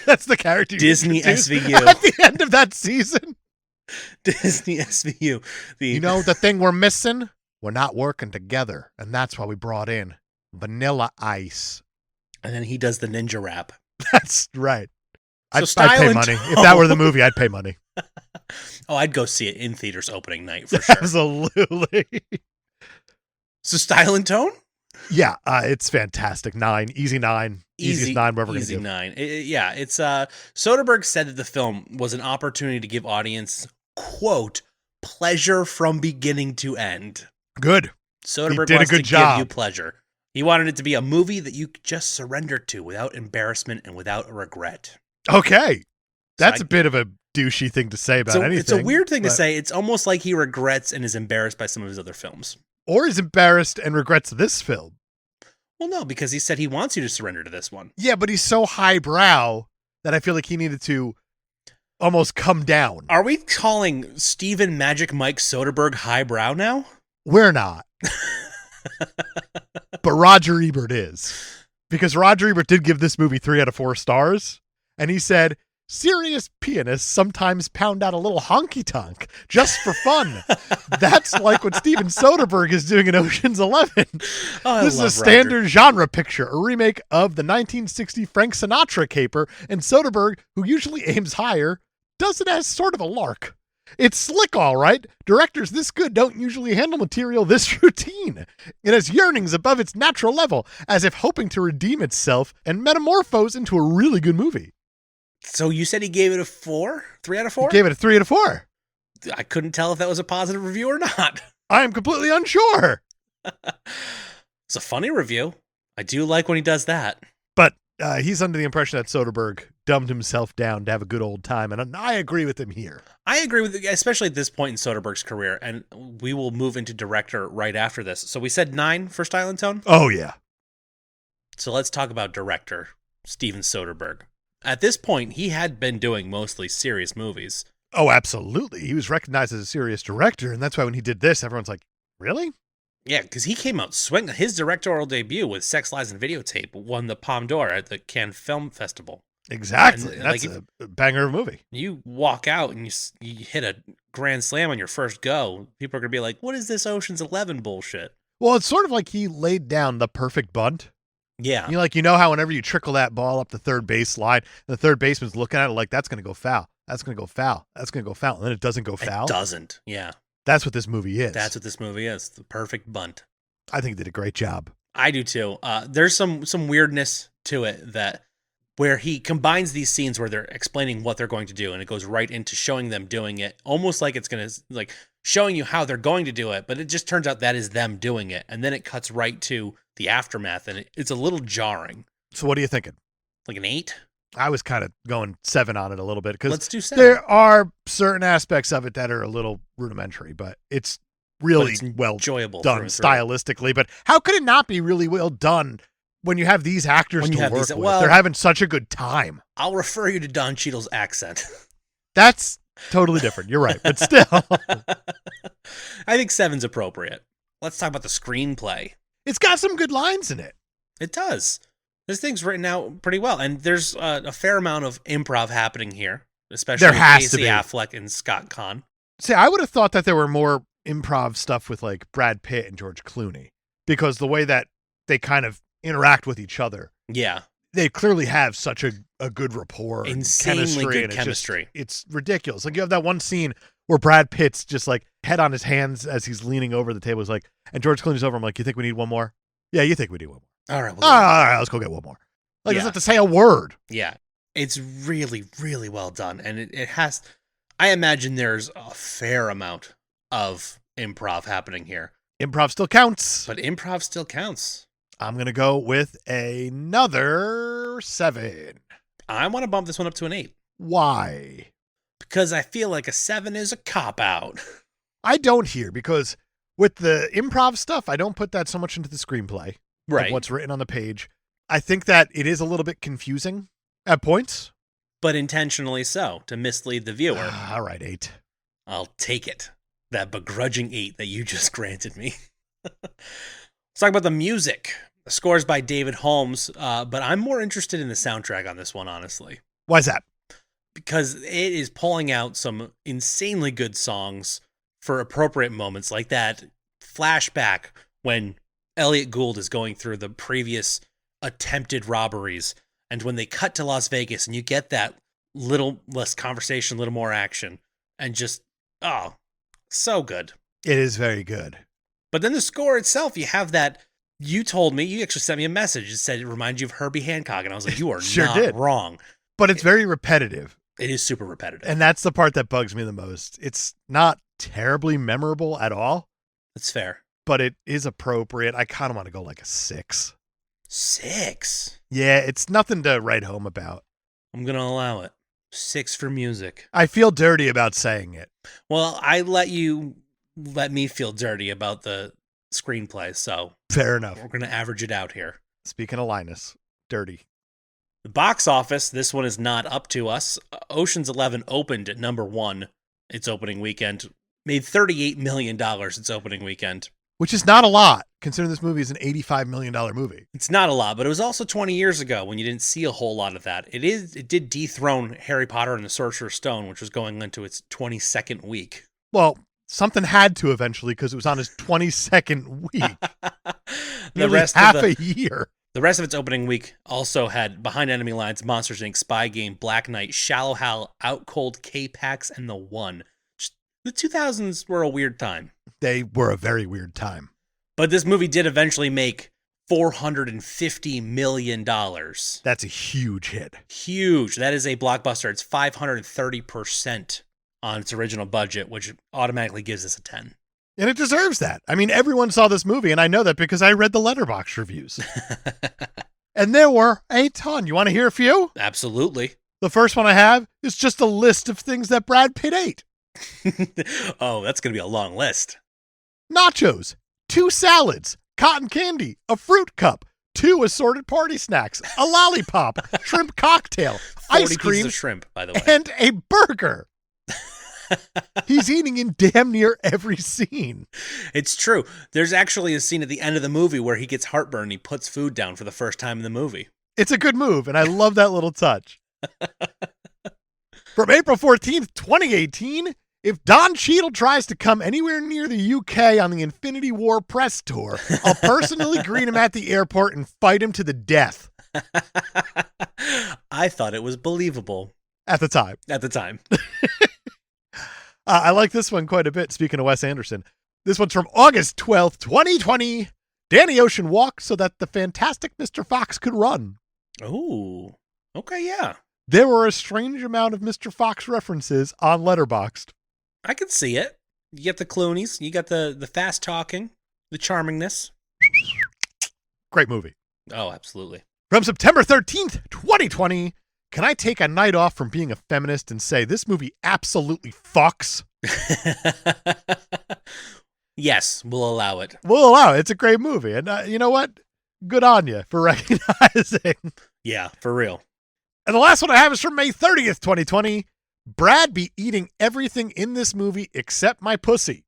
That's the character.
Disney
introduced
SVU.
At the end of that season.
Disney SVU.
You know the thing we're missing? We're not working together. And that's why we brought in Vanilla Ice.
And then he does the ninja rap.
That's right.
So
I'd
style
pay
and
money.
tone.
If that were the movie, I'd pay money.
Oh, I'd go see it in theaters opening night for sure.
Absolutely.
So style and tone?
Yeah, it's fantastic. 9. Easy 9. Easiest 9 we're ever going to
Easy
do.
9. It's Soderbergh said that the film was an opportunity to give audience, quote, pleasure from beginning to end.
Good.
Soderbergh
did a
wants
good
to
job.
give you pleasure. He wanted it to be a movie that you could just surrender to without embarrassment and without regret.
Okay. That's
So
a bit of a douchey thing to say about anything.
It's a weird thing to
but-
say. It's almost like he regrets and is embarrassed by some of his other films.
Or he's embarrassed and regrets this film.
Well, no, because he said he wants you to surrender to this one.
Yeah, but he's so highbrow that I feel like he needed to almost come down.
Are we calling Steven Magic Mike Soderbergh highbrow now?
We're not. But Roger Ebert is. Because Roger Ebert did give this movie 3 out of 4 stars. And he said, serious pianists sometimes pound out a little honky-tonk just for fun. That's like what Steven Soderbergh is doing in Ocean's 11.
Oh,
This is a standard genre picture, a remake of the 1960 Frank Sinatra caper, and Soderbergh, who usually aims higher, does it as sort of a lark. It's slick, all right. Directors this good don't usually handle material this routine. It has yearnings above its natural level, as if hoping to redeem itself and metamorphose into a really good movie.
So you said he gave it a 4? 3 out of 4?
He gave it a 3 out of 4.
I couldn't tell if that was a positive review or not.
I am completely unsure.
It's a funny review. I do like when he does that.
But he's under the impression that Soderbergh dumbed himself down to have a good old time, and I agree with him here.
I agree with you, especially at this point in Soderbergh's career, and we will move into director right after this. So we said 9 for Style and Tone?
Oh, yeah.
So let's talk about director Steven Soderbergh. At this point, he had been doing mostly serious movies.
Oh, absolutely. He was recognized as a serious director, and that's why when he did this, everyone's like, really?
Yeah, because he came out swinging. His directorial debut with Sex, Lies, and Videotape won the Palme d'Or at the Cannes Film Festival.
Exactly.
And,
That's
like,
a banger of a movie.
You walk out and you hit a grand slam on your first go. People are going to be like, what is this Ocean's 11 bullshit?
Well, it's sort of like he laid down the perfect bunt.
Yeah.
You know how whenever you trickle that ball up the third base line, the third baseman's looking at it like, that's going to go foul. That's going to go foul. That's going to go foul. And then it doesn't go foul.
It doesn't. Yeah.
That's what this movie is.
That's what this movie is. The perfect bunt.
I think he did a great job.
I do too. There's some weirdness to it that where he combines these scenes where they're explaining what they're going to do, and it goes right into showing them doing it, almost like it's going to, like, showing you how they're going to do it, but it just turns out that is them doing it, and then it cuts right to the aftermath, and it's a little jarring.
So what are you thinking?
Like an 8?
I was kind of going 7 on it a little bit because
Let's do 7.
there are certain aspects of it that are a little rudimentary, but it's really
But it's
well
enjoyable
done
through and through.
stylistically. But how could it not be really well done when you have these actors
When you
to
have
work
these-
with?
well-
They're having such a good time.
I'll refer you to Don Cheadle's accent.
That's totally different. You're right. But still,
I think 7's appropriate. Let's talk about the screenplay.
it's got some good lines in it.
It does. This thing's written out pretty well, and there's a fair amount of improv happening here, especially
There
with
has to
Casey
be.
Affleck and Scott Conn.
See, I would have thought that there were more improv stuff with like Brad Pitt and George Clooney because the way that they kind of interact with each other,
Yeah,
they clearly have such a good rapport, and
Insanely
chemistry,
good
and it's just-
chemistry.
it's ridiculous. Like you have that one scene where Brad Pitt's just like head on his hands as he's leaning over the table. He's like, and George Clooney's over. I'm like, you think we need one more? Yeah, you think we need one more?
all right.
All right, let's go get one more. Like,
Yeah.
doesn't have to say a word.
Yeah, it's really, really well done, and it has. I imagine there's a fair amount of improv happening here,
Improv still counts.
but improv still counts.
I'm going to go with another 7.
I want to bump this one up to an 8
Why?
because I feel like a 7 is a cop out.
I don't here because with the improv stuff, I don't put that so much into the screenplay of what's written on the page. I think that it is a little bit confusing at points.
But intentionally so, to mislead the viewer.
All right, 8.
I'll take it. That begrudging 8 that you just granted me. Let's talk about the music. The score's by David Holmes, but I'm more interested in the soundtrack on this one, honestly.
Why is that?
Because it is pulling out some insanely good songs for appropriate moments, like that flashback when Elliot Gould is going through the previous attempted robberies, and when they cut to Las Vegas and you get that little less conversation, a little more action, and just, oh, so good.
It is very good.
But then the score itself, you have that, you told me, you actually sent me a message that said it reminds you of Herbie Hancock, and I was like, you are
Sure
not
did.
wrong.
But it's very repetitive.
It is super repetitive.
And that's the part that bugs me the most. It's not terribly memorable at all,
That's fair.
but it is appropriate. I kind of want to go like a 6.
6.
Yeah, it's nothing to write home about.
I'm going to allow it. 6 for music.
I feel dirty about saying it.
Well, I let me feel dirty about the screenplay, so
Fair enough.
we're going to average it out here.
Speaking of Linus, dirty.
The box office, this one is not up to us. Ocean's 11 opened at number 1 its opening weekend, made $38 million its opening weekend.
Which is not a lot, considering this movie is an $85 million movie.
It's not a lot, but it was also 20 years ago when you didn't see a whole lot of that. It did dethrone Harry Potter and the Sorcerer's Stone, which was going into its 22nd week.
Well, something had to eventually because it was on his 22nd week.
The rest
half
of
a year.
The rest of its opening week also had Behind Enemy Lines, Monsters, Inc., Spy Game, Black Knight, Shallow Hal, Out Cold, K-Pax, and The One. The 2000s were a weird time.
They were a very weird time.
But this movie did eventually make $450 million.
That's a huge hit.
Huge. That is a blockbuster. It's 530% on its original budget, which automatically gives us a 10.
And it deserves that. I mean, everyone saw this movie, and I know that because I read the Letterboxd reviews. And there were a ton. You want to hear a few?
Absolutely.
The first one I have is just a list of things that Brad Pitt ate.
Oh, that's going to be a long list.
Nachos, 2 salads, cotton candy, a fruit cup, 2 assorted party snacks, a lollipop, shrimp cocktail,
40
ice
pieces
cream,
of shrimp, by the way.
and a burger. He's eating in damn near every scene.
It's true. There's actually a scene at the end of the movie where he gets heartburn and he puts food down for the first time in the movie.
It's a good move, and I love that little touch. From April 14th, 2018, if Don Cheadle tries to come anywhere near the UK on the Infinity War press tour, I'll personally greet him at the airport and fight him to the death.
I thought it was believable.
At the time.
At the time.
I like this one quite a bit, speaking of Wes Anderson. This one's from August 12th, 2020. Danny Ocean walked so that the fantastic Mr. Fox could run.
Oh, okay, yeah.
There were a strange amount of Mr. Fox references on Letterboxd.
I can see it. You get the Clooney's, you got the fast talking, the charmingness.
Great movie.
Oh, absolutely.
From September 13th, 2020, can I take a night off from being a feminist and say this movie absolutely fucks?
Yes, we'll allow it.
We'll allow it. It's a great movie. And you know what? Good on you for recognizing.
Yeah, for real.
And the last one I have is from May 30th, 2020. Brad be eating everything in this movie except my pussy.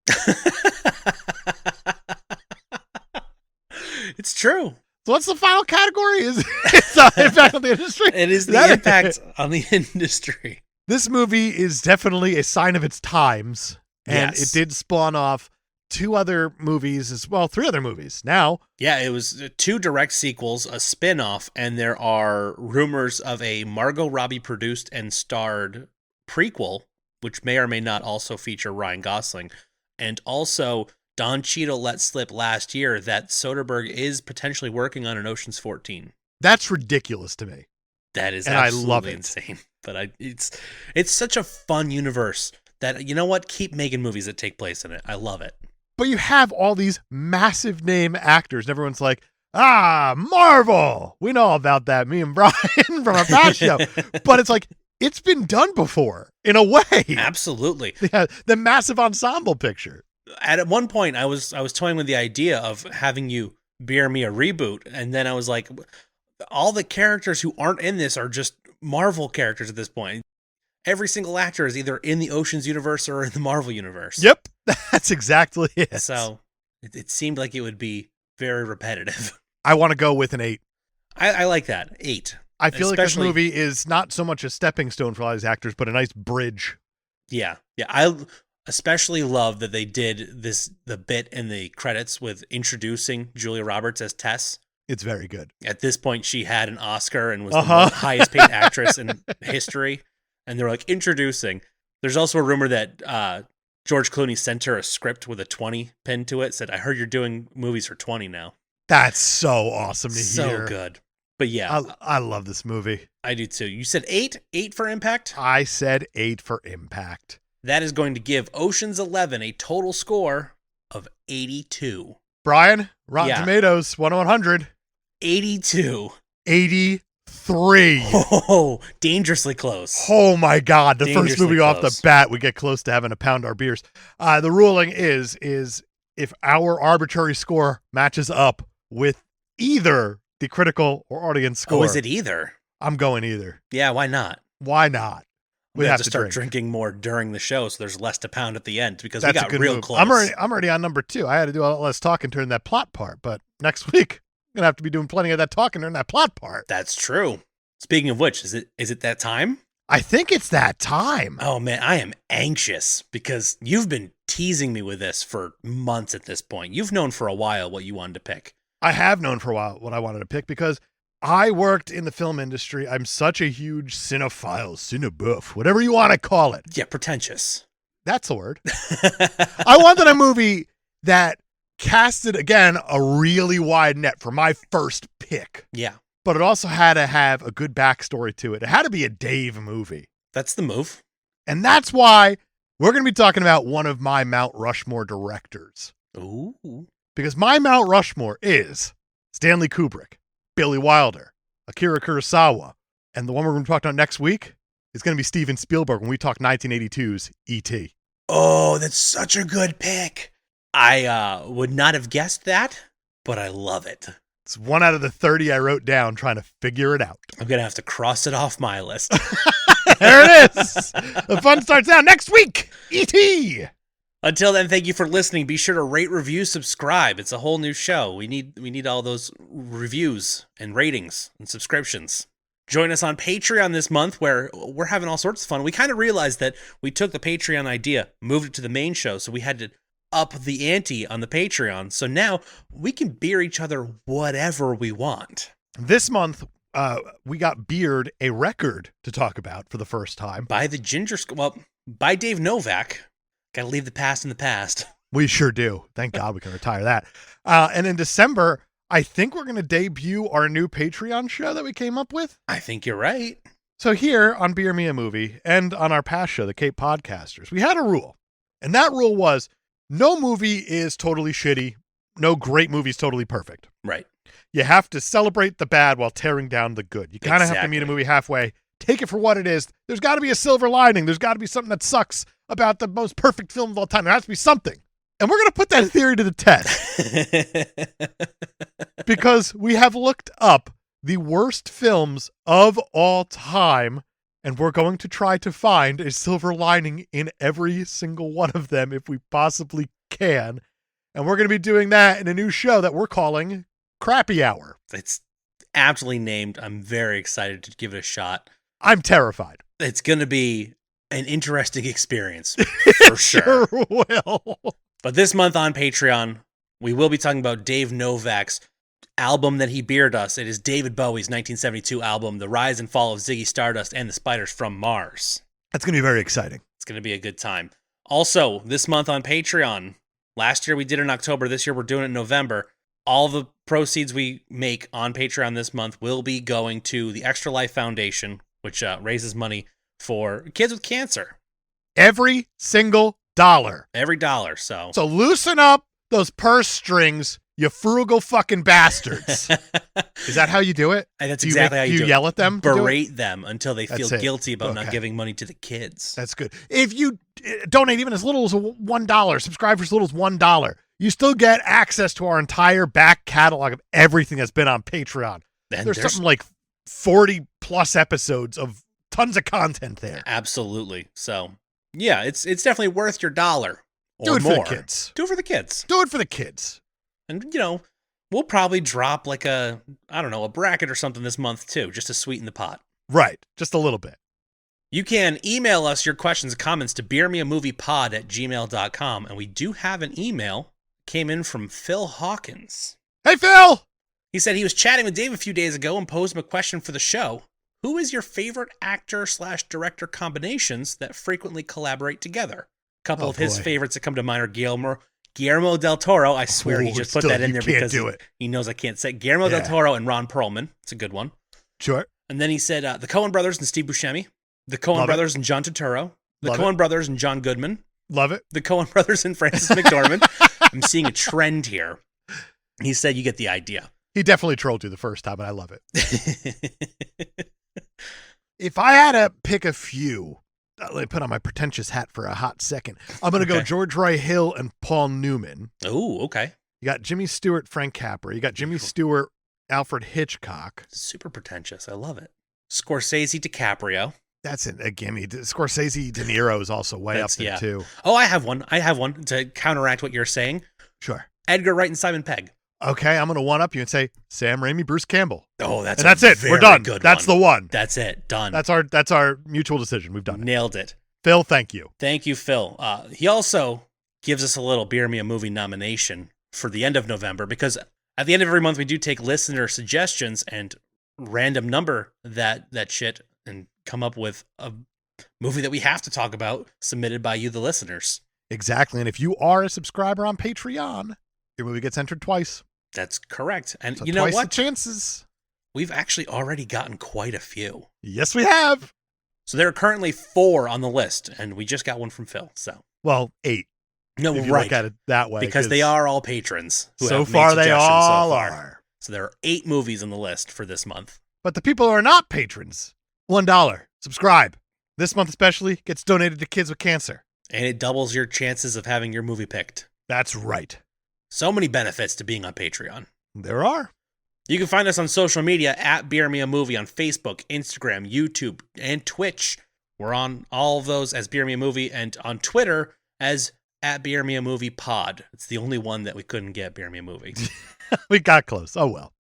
It's true.
So what's the final category? It's impact on the industry?
It is the impact on the industry.
This movie is definitely a sign of its times. And
Yes.
it did spawn off 2 other movies as well, 3 other movies. Now,
Yeah, it was 2 direct sequels, a spin-off, and there are rumors of a Margot Robbie produced and starred prequel, which may or may not also feature Ryan Gosling. And also, Don Cheadle let slip last year that Soderbergh is potentially working on an Ocean's 14.
that's ridiculous to me.
That is
And I
absolutely
love it.
insane. But it's such a fun universe that, you know what? Keep making movies that take place in it. I love it.
But you have all these massive name actors, and everyone's like, Marvel. We know about that, me and Brian from our past show. But it's like, it's been done before, in a way.
Absolutely.
Yeah, the massive ensemble picture.
At one point, I was toying with the idea of having you bear me a reboot, and then I was like, all the characters who aren't in this are just Marvel characters at this point. Every single actor is either in the Ocean's universe or in the Marvel universe.
Yep, that's exactly it.
So it seemed like it would be very repetitive.
I want to go with an 8.
I like that. 8.
I feel like this
Especially-
movie is not so much a stepping stone for all these actors, but a nice bridge.
Yeah. I especially love that they did the bit in the credits with introducing Julia Roberts as Tess.
It's very good.
At this point, she had an Oscar and was
Uh-huh.
the highest paid actress in history. And they're like, introducing. There's also a rumor that George Clooney sent her a script with a 20 pinned to it. Said, I heard you're doing movies for 20 now.
That's so awesome to
So
hear.
good. But yeah,
I love this movie.
I do too. You said 8? 8 for Impact?
I said 8 for Impact.
That is going to give Ocean's 11 a total score of 82.
Brian, Rotten
Yeah.
Tomatoes, 1 to 100.
82.
83. 3.
Oh, dangerously close.
Oh my God. The first
Dangerously
movie off
close.
the bat, we get close to having to pound our beers. The ruling is if our arbitrary score matches up with either the critical or audience score.
Oh, is it either?
I'm going either.
Yeah, why not?
Why not?
We have to start drinking more during the show, so there's less to pound at the end because
That's
we
a
got
good
real
move.
close.
I'm already on number 2. I had to do a lot less talking during that plot part, but next week I'm gonna have to be doing plenty of that talking during that plot part.
That's true. Speaking of which, is it that time?
I think it's that time.
Oh man, I am anxious because you've been teasing me with this for months at this point. You've known for a while what you wanted to pick.
I have known for a while what I wanted to pick because I worked in the film industry. I'm such a huge cinephile, cinebuff, whatever you want to call it.
Yeah, pretentious.
That's the word. I wanted a movie that casted, again, a really wide net for my first pick.
Yeah,
But it also had to have a good backstory to it. It had to be a Dave movie.
that's the move.
And that's why we're going to be talking about one of my Mount Rushmore directors.
Ooh.
Because my Mount Rushmore is Stanley Kubrick, Billy Wilder, Akira Kurosawa, and the one we're going to talk about next week is going to be Steven Spielberg when we talk 1982's E.T.
Oh, that's such a good pick. I would not have guessed that, but I love it.
It's one out of the 30 I wrote down trying to figure it out.
I'm going to have to cross it off my list.
There it is. The fun starts now next week. E.T.
Until then, thank you for listening. Be sure to rate, review, subscribe. It's a whole new show. We need all those reviews and ratings and subscriptions. Join us on Patreon this month where we're having all sorts of fun. We kind of realized that we took the Patreon idea, moved it to the main show, so we had to up the ante on the Patreon. So now we can beer each other whatever we want.
This month, we got Beard a record to talk about for the first time.
By Dave Novak. Got to leave the past in the past.
We sure do. Thank God we can retire that. And in December, I think we're going to debut our new Patreon show that we came up with.
I think you're right.
So here on Beer Me a Movie and on our past show, the Cape Podcasters, we had a rule. And that rule was no movie is totally shitty. No great movie is totally perfect.
Right.
You have to celebrate the bad while tearing down the good. You kind of have to meet a
Exactly.
movie halfway. Take it for what it is. There's got to be a silver lining. There's got to be something that sucks about the most perfect film of all time. There has to be something. And we're going to put that theory to the test because we have looked up the worst films of all time, and we're going to try to find a silver lining in every single one of them if we possibly can. And we're going to be doing that in a new show that we're calling Crappy Hour.
It's aptly named. I'm very excited to give it a shot.
I'm terrified.
It's going to be an interesting experience for sure.
Sure will.
But this month on Patreon, we will be talking about Dave Novak's album that he beered us. It is David Bowie's 1972 album, The Rise and Fall of Ziggy Stardust and the Spiders from Mars.
That's going to be very exciting.
It's going to be a good time. Also, this month on Patreon, last year we did it in October, this year we're doing it in November. All the proceeds we make on Patreon this month will be going to the Extra Life Foundation, which raises money for kids with cancer.
Every single dollar.
Every dollar, so.
So loosen up those purse strings, you frugal fucking bastards. Is that how you do it?
And that's
Do you
exactly how you do it.
yell at them? to do it?
Berate them until they feel
That's it.
guilty about not
Okay.
giving money to the kids.
That's good. If you donate even as little as $1, subscribe for as little as $1, you still get access to our entire back catalog of everything that's been on Patreon.
And
There's something like 40 plus episodes of tons of content there.
Absolutely. So, yeah, it's definitely worth your dollar or
Do it
more.
for the kids.
Do it for the kids.
Do it for the kids.
And, we'll probably drop like a bracket or something this month too, just to sweeten the pot.
Right. Just a little bit.
You can email us your questions and comments to beermeamoviepod@gmail.com. And we do have an email. Came in from Phil Hawkins.
Hey, Phil.
He said he was chatting with Dave a few days ago and posed him a question for the show. Who is your favorite actor/director combinations that frequently collaborate together? A couple
Oh,
of his
boy.
favorites that come to mind are Guillermo del Toro. I swear he
Oh,
just put
still,
that in
you
there
can't
because
do it.
he knows I can't say it. Guillermo del
Yeah.
Toro and Ron Perlman. It's a good one.
Sure.
And then he said the Coen brothers and Steve Buscemi, the Coen
Love it.
brothers and John Turturro, the
Love
Coen brothers and John Goodman,
Love it.
the Coen brothers and Francis McDormand. I'm seeing a trend here. He said you get the idea.
He definitely trolled you the first time, and I love it. If I had to pick a few, let me put on my pretentious hat for a hot second. I'm going to go George Roy Hill and Paul Newman.
Oh, okay.
You got Jimmy Stewart, Frank Capra. You got Jimmy Stewart, Alfred Hitchcock.
Super pretentious. I love it. Scorsese, DiCaprio.
That's a gimme. Scorsese, De Niro is also way up there, too.
Oh, I have one to counteract what you're saying.
Sure.
Edgar Wright and Simon Pegg.
Okay, I'm going to one-up you and say Sam Raimi, Bruce Campbell.
Oh, that's
it. We're done. That's the one.
That's it. Done.
That's our mutual decision. We've done it.
Nailed it.
Phil, thank you.
Thank you, Phil. He also gives us a little Beer Me a Movie nomination for the end of November, because at the end of every month we do take listener suggestions and random number that shit and come up with a movie that we have to talk about submitted by you, the listeners.
Exactly. And if you are a subscriber on Patreon, your movie gets entered twice.
That's correct. And
so
you know what?
Twice the chances.
We've actually already gotten quite a few.
Yes, we have.
So there are currently 4 on the list, and we just got one from Phil. So,
well, 8.
No,
if you
right.
look at it that way.
Because they are all patrons.
So far, they all are.
So there are 8 movies on the list for this month.
But the people who are not patrons, $1. Subscribe. This month especially gets donated to kids with cancer.
And it doubles your chances of having your movie picked.
That's right.
So many benefits to being on Patreon.
There are.
You can find us on social media at Beer Me a Movie on Facebook, Instagram, YouTube, and Twitch. We're on all of those as Beer Me a Movie, and on Twitter as at Beer Me a Movie Pod. It's the only one that we couldn't get Beer Me a Movie.
We got close. Oh, well.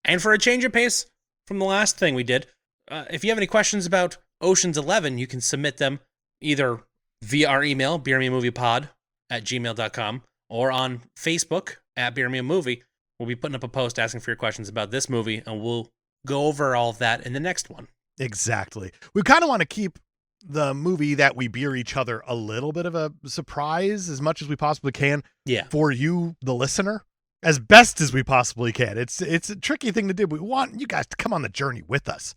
And for a change of pace from the last thing we did, if you have any questions about Ocean's 11, you can submit them either via our email, beermeamoviepod@gmail.com, or on Facebook at Beer Me a Movie. We'll be putting up a post asking for your questions about this movie, and we'll go over all of that in the next one.
Exactly. We kind of want to keep the movie that we beer each other a little bit of a surprise as much as we possibly can.
Yeah.
For you, the listener, as best as we possibly can. It's a tricky thing to do. We want you guys to come on the journey with us.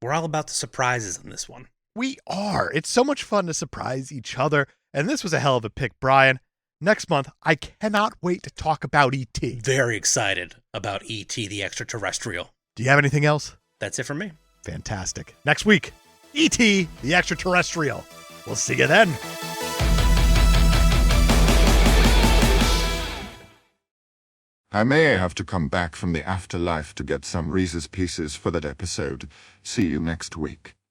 We're all about the surprises in this one.
We are. It's so much fun to surprise each other. And this was a hell of a pick, Brian. Next month, I cannot wait to talk about E.T.
Very excited about E.T. the Extraterrestrial.
Do you have anything else?
That's it for me.
Fantastic. Next week, E.T. the Extraterrestrial. We'll see you then.
I may have to come back from the afterlife to get some Reese's Pieces for that episode. See you next week.